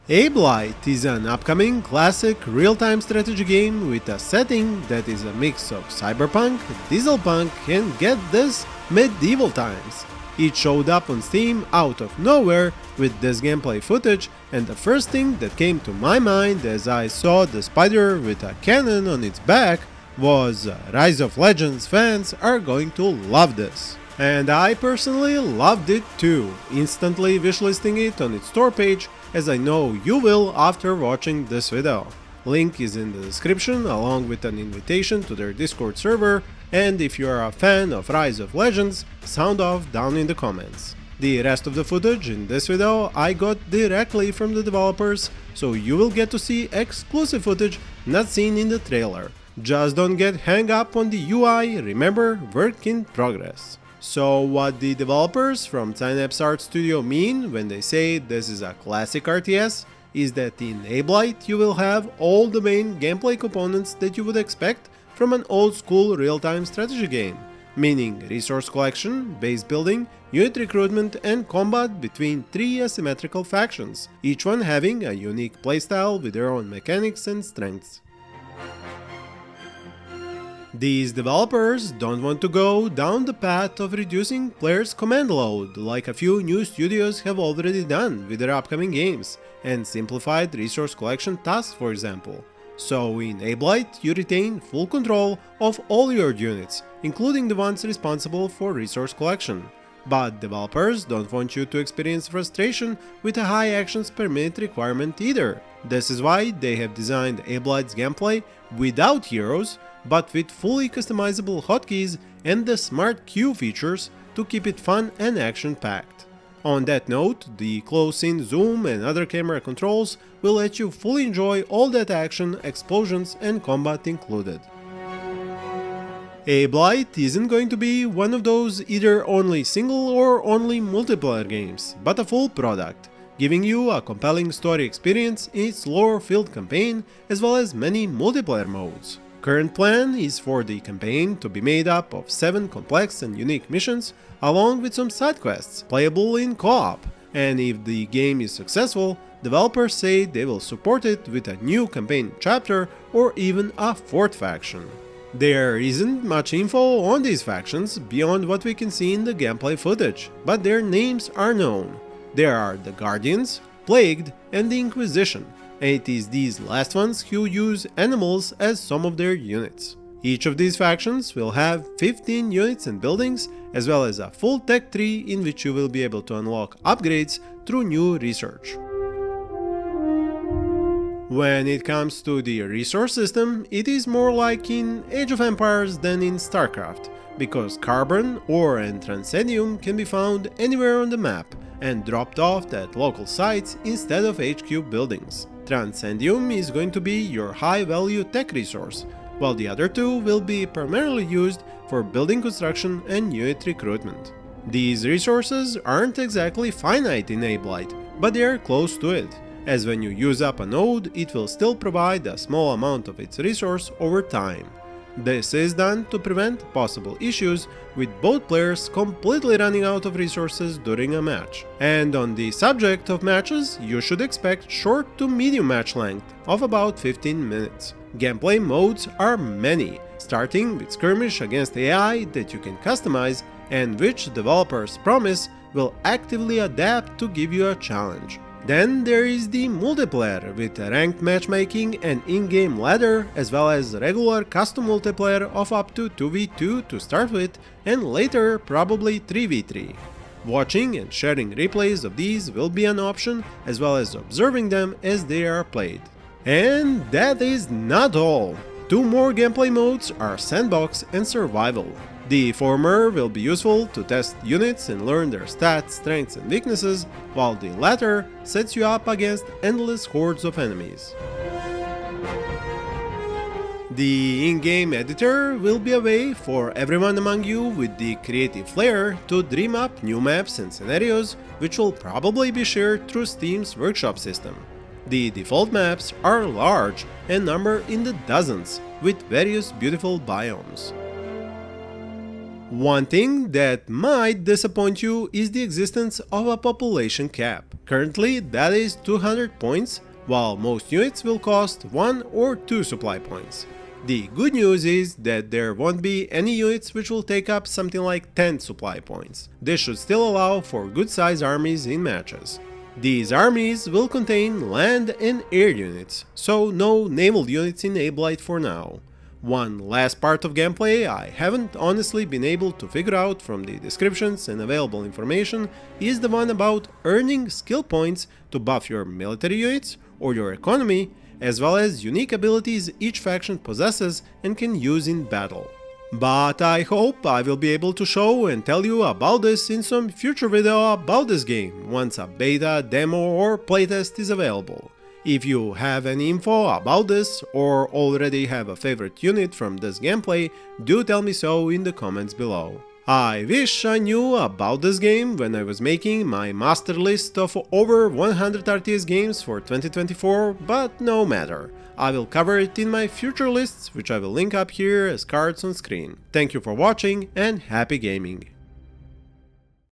Ablight is an upcoming classic real-time strategy game with a setting that is a mix of cyberpunk, dieselpunk, and get this, medieval times. It showed up on Steam out of nowhere with this gameplay footage, and the first thing that came to my mind as I saw the spider with a cannon on its back was Rise of Legends fans are going to love this. And I personally loved it too, instantly wishlisting it on its store page, as I know you will after watching this video. Link is in the description along with an invitation to their Discord server, and if you are a fan of Rise of Legends, sound off down in the comments. The rest of the footage in this video I got directly from the developers, so you will get to see exclusive footage not seen in the trailer. Just don't get hung up on the UI, remember, work in progress. So what the developers from CynapsArts Studio mean when they say this is a classic RTS is that in Ablight you will have all the main gameplay components that you would expect from an old school real-time strategy game, meaning resource collection, base building, unit recruitment and combat between three asymmetrical factions, each one having a unique playstyle with their own mechanics and strengths. These developers don't want to go down the path of reducing players' command load like a few new studios have already done with their upcoming games, and simplified resource collection tasks for example. So in Ablight you retain full control of all your units, including the ones responsible for resource collection. But developers don't want you to experience frustration with a high actions per minute requirement either. This is why they have designed Ablight's gameplay without heroes, but with fully customizable hotkeys and the smart queue features to keep it fun and action-packed. On that note, the close-in zoom and other camera controls will let you fully enjoy all that action, explosions and combat included. Ablight isn't going to be one of those either only single or only multiplayer games, but a full product, giving you a compelling story experience in its lore-filled campaign as well as many multiplayer modes. Current plan is for the campaign to be made up of 7 complex and unique missions along with some side quests playable in co-op, and if the game is successful, developers say they will support it with a new campaign chapter or even a 4th faction. There isn't much info on these factions beyond what we can see in the gameplay footage, but their names are known. There are the Guardians, Plagued and the Inquisition, and it is these last ones who use animals as some of their units. Each of these factions will have 15 units and buildings, as well as a full tech tree in which you will be able to unlock upgrades through new research. When it comes to the resource system, it is more like in Age of Empires than in StarCraft, because carbon, ore and transcendum can be found anywhere on the map and dropped off at local sites instead of HQ buildings. Transcendum is going to be your high-value tech resource, while the other two will be primarily used for building construction and unit recruitment. These resources aren't exactly finite in Ablight, but they are close to it, as when you use up a node, it will still provide a small amount of its resource over time. This is done to prevent possible issues with both players completely running out of resources during a match. And on the subject of matches, you should expect short to medium match length of about 15 minutes. Gameplay modes are many, starting with skirmish against AI that you can customize and which developers promise will actively adapt to give you a challenge. Then there is the multiplayer with ranked matchmaking and in-game ladder, as well as regular custom multiplayer of up to 2v2 to start with, and later probably 3v3. Watching and sharing replays of these will be an option, as well as observing them as they are played. And that is not all! 2 more gameplay modes are Sandbox and Survival. The former will be useful to test units and learn their stats, strengths and weaknesses, while the latter sets you up against endless hordes of enemies. The in-game editor will be a way for everyone among you with the creative flair to dream up new maps and scenarios, which will probably be shared through Steam's workshop system. The default maps are large and number in the dozens, with various beautiful biomes. One thing that might disappoint you is the existence of a population cap. Currently, that is 200 points, while most units will cost 1 or 2 supply points. The good news is that there won't be any units which will take up something like 10 supply points. This should still allow for good size armies in matches. These armies will contain land and air units, so no naval units in Ablight for now. One last part of gameplay I haven't honestly been able to figure out from the descriptions and available information is the one about earning skill points to buff your military units or your economy, as well as unique abilities each faction possesses and can use in battle. But I hope I will be able to show and tell you about this in some future video about this game, once a beta, demo or playtest is available. If you have any info about this or already have a favorite unit from this gameplay, do tell me so in the comments below. I wish I knew about this game when I was making my master list of over 100 RTS games for 2024, but no matter. I will cover it in my future lists, which I will link up here as cards on screen. Thank you for watching and happy gaming!